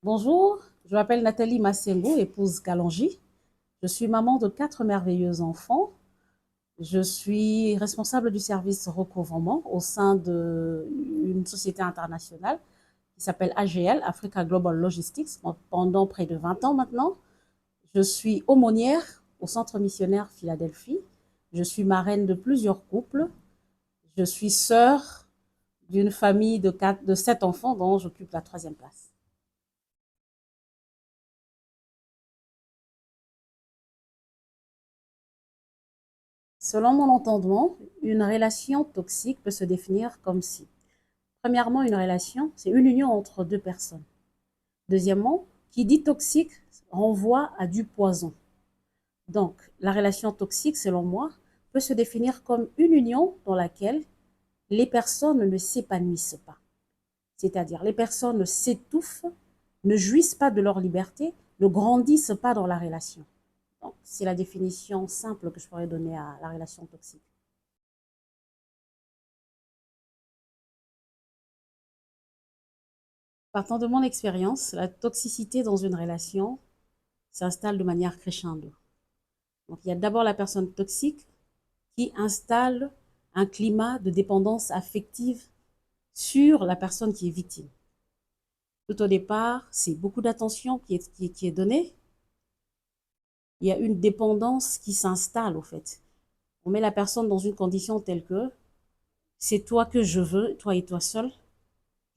Bonjour, je m'appelle Nathalie Massengo, épouse Kalonji. Je suis maman de 4 merveilleux enfants. Je suis responsable du service recouvrement au sein d'une société internationale qui s'appelle AGL, Africa Global Logistics, pendant près de 20 ans maintenant. Je suis aumônière au Centre missionnaire Philadelphie. Je suis marraine de plusieurs couples. Je suis sœur d'une famille de 7 enfants dont j'occupe la troisième place. Selon mon entendement, une relation toxique peut se définir comme si, premièrement, une relation, c'est une union entre deux personnes. Deuxièmement, qui dit toxique renvoie à du poison. Donc, la relation toxique, selon moi, peut se définir comme une union dans laquelle les personnes ne s'épanouissent pas. C'est-à-dire, les personnes s'étouffent, ne jouissent pas de leur liberté, ne grandissent pas dans la relation. Donc, c'est la définition simple que je pourrais donner à la relation toxique. Partant de mon expérience, la toxicité dans une relation s'installe de manière crescendo. Donc, il y a d'abord la personne toxique qui installe un climat de dépendance affective sur la personne qui est victime. Tout au départ, c'est beaucoup d'attention qui est donnée. Il y a une dépendance qui s'installe, au fait. On met la personne dans une condition telle que c'est toi que je veux, toi et toi seul.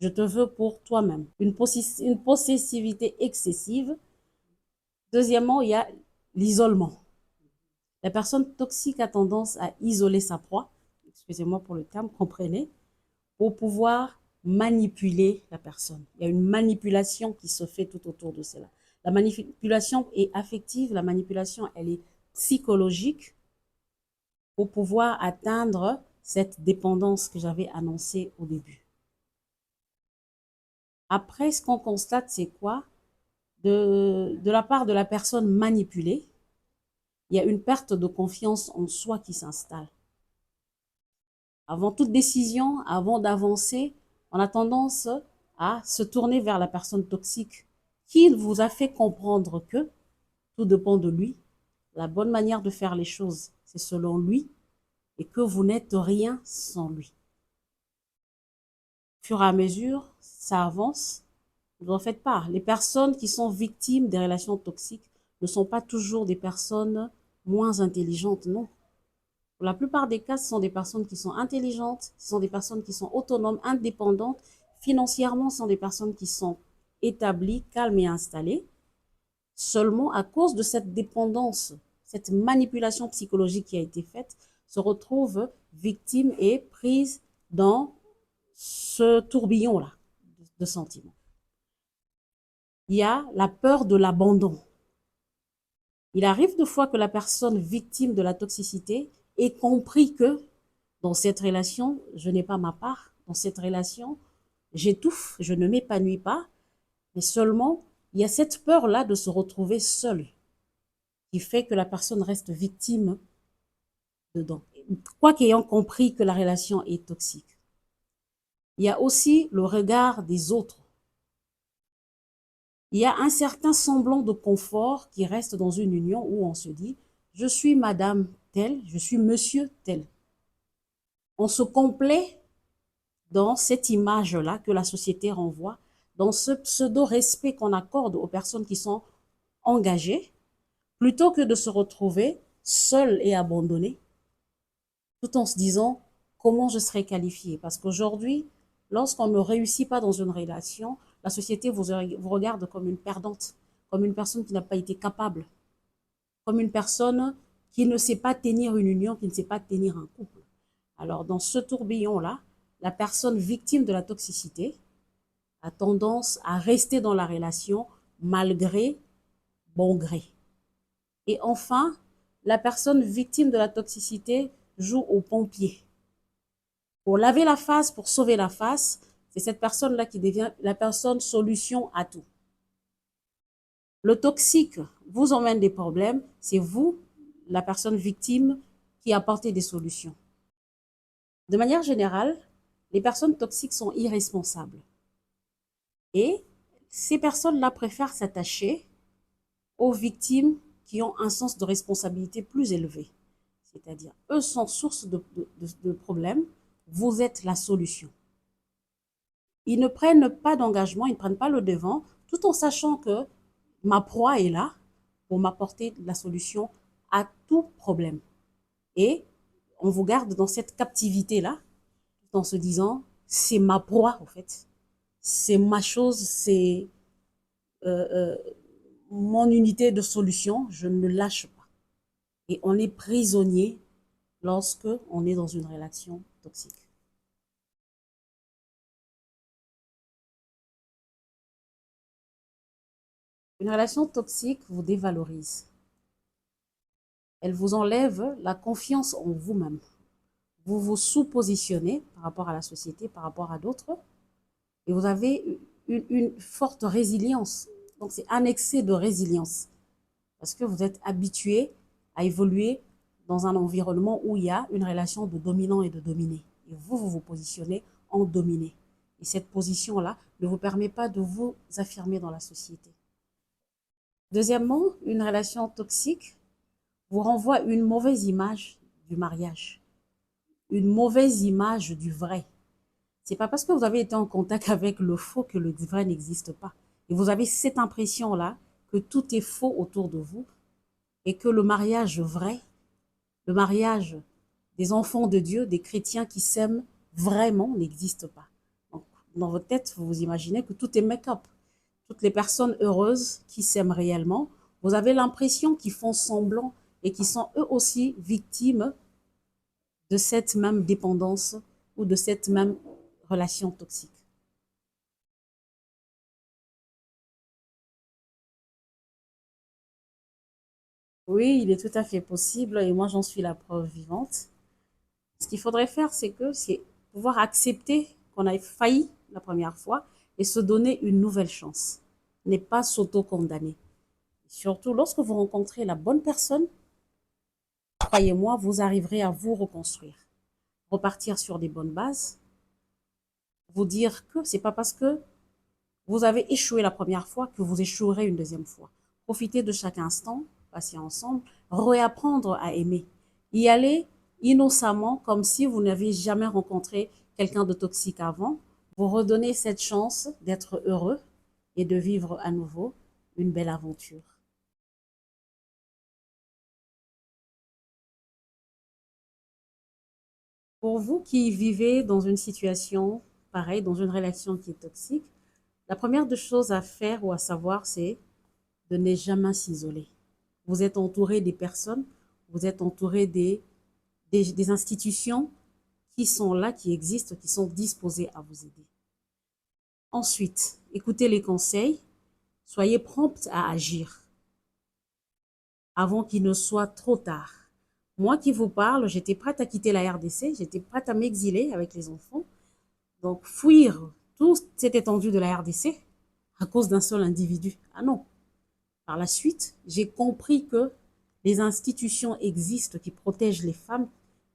Je te veux pour toi-même. Une possessivité excessive. Deuxièmement, il y a l'isolement. La personne toxique a tendance à isoler sa proie, excusez-moi pour le terme, comprenez, pour pouvoir manipuler la personne. Il y a une manipulation qui se fait tout autour de cela. La manipulation est affective, la manipulation, elle est psychologique pour pouvoir atteindre cette dépendance que j'avais annoncée au début. Après, ce qu'on constate, c'est quoi? De la part de la personne manipulée, il y a une perte de confiance en soi qui s'installe. Avant toute décision, avant d'avancer, on a tendance à se tourner vers la personne toxique qui vous a fait comprendre que tout dépend de lui. La bonne manière de faire les choses, c'est selon lui et que vous n'êtes rien sans lui. Au fur et à mesure, ça avance. Vous en faites pas. Les personnes qui sont victimes des relations toxiques ne sont pas toujours des personnes moins intelligentes, non. Pour la plupart des cas, ce sont des personnes qui sont intelligentes, ce sont des personnes qui sont autonomes, indépendantes. Financièrement, ce sont des personnes qui sont établies, calmes et installées. Seulement, à cause de cette dépendance, cette manipulation psychologique qui a été faite, se retrouvent victimes et prises dans ce tourbillon-là de sentiments. Il y a la peur de l'abandon. Il arrive de fois que la personne victime de la toxicité ait compris que dans cette relation, je n'ai pas ma part. Dans cette relation, j'étouffe, je ne m'épanouis pas. Mais seulement, il y a cette peur-là de se retrouver seule qui fait que la personne reste victime dedans. Quoi qu'ayant compris que la relation est toxique. Il y a aussi le regard des autres. Il y a un certain semblant de confort qui reste dans une union où on se dit, je suis madame telle, je suis monsieur tel. On se complaît dans cette image-là que la société renvoie, dans ce pseudo-respect qu'on accorde aux personnes qui sont engagées, plutôt que de se retrouver seul et abandonné, tout en se disant comment je serai qualifié. Parce qu'aujourd'hui, lorsqu'on ne réussit pas dans une relation, la société vous regarde comme une perdante, comme une personne qui n'a pas été capable, comme une personne qui ne sait pas tenir une union, qui ne sait pas tenir un couple. Alors, dans ce tourbillon-là, la personne victime de la toxicité a tendance à rester dans la relation malgré bon gré. Et enfin, la personne victime de la toxicité joue au pompier. Pour laver la face, pour sauver la face, c'est cette personne-là qui devient la personne solution à tout. Le toxique vous emmène des problèmes, c'est vous, la personne victime, qui apportez des solutions. De manière générale, les personnes toxiques sont irresponsables. Et ces personnes-là préfèrent s'attacher aux victimes qui ont un sens de responsabilité plus élevé. C'est-à-dire, eux sont source de problèmes, vous êtes la solution. Ils ne prennent pas d'engagement, ils ne prennent pas le devant, tout en sachant que ma proie est là pour m'apporter la solution à tout problème. Et on vous garde dans cette captivité-là, tout en se disant, c'est ma proie, en fait. C'est ma chose, c'est euh, euh, mon unité de solution, je ne lâche pas. Et on est prisonnier lorsque on est dans une relation toxique. Une relation toxique vous dévalorise. Elle vous enlève la confiance en vous-même. Vous vous sous-positionnez par rapport à la société, par rapport à d'autres, et vous avez une forte résilience. Donc c'est un excès de résilience, parce que vous êtes habitué à évoluer dans un environnement où il y a une relation de dominant et de dominé. Et vous vous positionnez en dominé. Et cette position-là ne vous permet pas de vous affirmer dans la société. Deuxièmement, une relation toxique vous renvoie une mauvaise image du mariage, une mauvaise image du vrai. C'est pas parce que vous avez été en contact avec le faux que le vrai n'existe pas. Et vous avez cette impression-là que tout est faux autour de vous et que le mariage vrai, le mariage des enfants de Dieu, des chrétiens qui s'aiment vraiment n'existe pas. Donc, dans votre tête, vous vous imaginez que tout est make-up. Toutes les personnes heureuses qui s'aiment réellement, vous avez l'impression qu'ils font semblant et qui sont eux aussi victimes de cette même dépendance ou de cette même relation toxique. Oui, il est tout à fait possible et moi j'en suis la preuve vivante. Ce qu'il faudrait faire, c'est pouvoir accepter qu'on a failli la première fois et se donner une nouvelle chance. Ne pas s'auto-condamner. Surtout lorsque vous rencontrez la bonne personne, croyez-moi, vous arriverez à vous reconstruire, repartir sur des bonnes bases, vous dire que c'est pas parce que vous avez échoué la première fois que vous échouerez une deuxième fois. Profitez de chaque instant, passer ensemble, réapprendre à aimer. Y aller innocemment, comme si vous n'aviez jamais rencontré quelqu'un de toxique avant. Vous redonnez cette chance d'être heureux et de vivre à nouveau une belle aventure. Pour vous qui vivez dans une situation pareille, dans une relation qui est toxique, la première des choses à faire ou à savoir, c'est de ne jamais s'isoler. Vous êtes entouré des personnes, vous êtes entouré des institutions qui sont là, qui existent, qui sont disposées à vous aider. Ensuite, écoutez les conseils, soyez prompte à agir avant qu'il ne soit trop tard. Moi qui vous parle, j'étais prête à quitter la RDC, j'étais prête à m'exiler avec les enfants, donc fuir toute cette étendue de la RDC à cause d'un seul individu. Ah non. Par la suite, j'ai compris que les institutions existent qui protègent les femmes,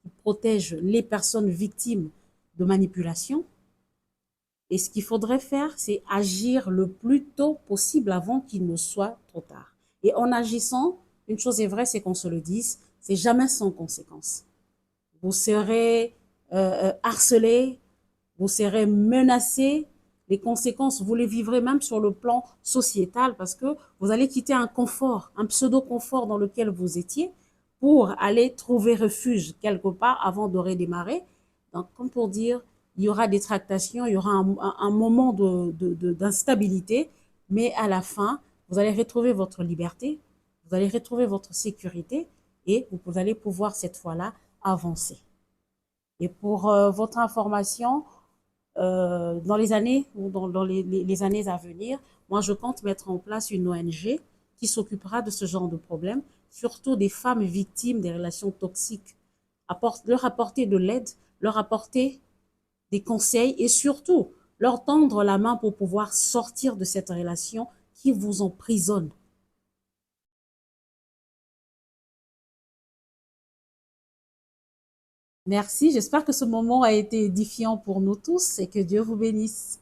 qui protègent les personnes victimes de manipulation. Et ce qu'il faudrait faire, c'est agir le plus tôt possible avant qu'il ne soit trop tard. Et en agissant, une chose est vraie, c'est qu'on se le dise, c'est jamais sans conséquence. Vous serez harcelé, vous serez menacé. Les conséquences, vous les vivrez même sur le plan sociétal parce que vous allez quitter un confort, un pseudo-confort dans lequel vous étiez pour aller trouver refuge quelque part avant de redémarrer. Donc, comme pour dire, il y aura des tractations, il y aura un moment d'instabilité, mais à la fin, vous allez retrouver votre liberté, vous allez retrouver votre sécurité et vous allez pouvoir cette fois-là avancer. Et pour votre information, dans les années ou dans les années à venir, moi, je compte mettre en place une ONG qui s'occupera de ce genre de problème, surtout des femmes victimes des relations toxiques, leur apporter de l'aide, leur apporter des conseils et surtout leur tendre la main pour pouvoir sortir de cette relation qui vous emprisonne. Merci, j'espère que ce moment a été édifiant pour nous tous et que Dieu vous bénisse.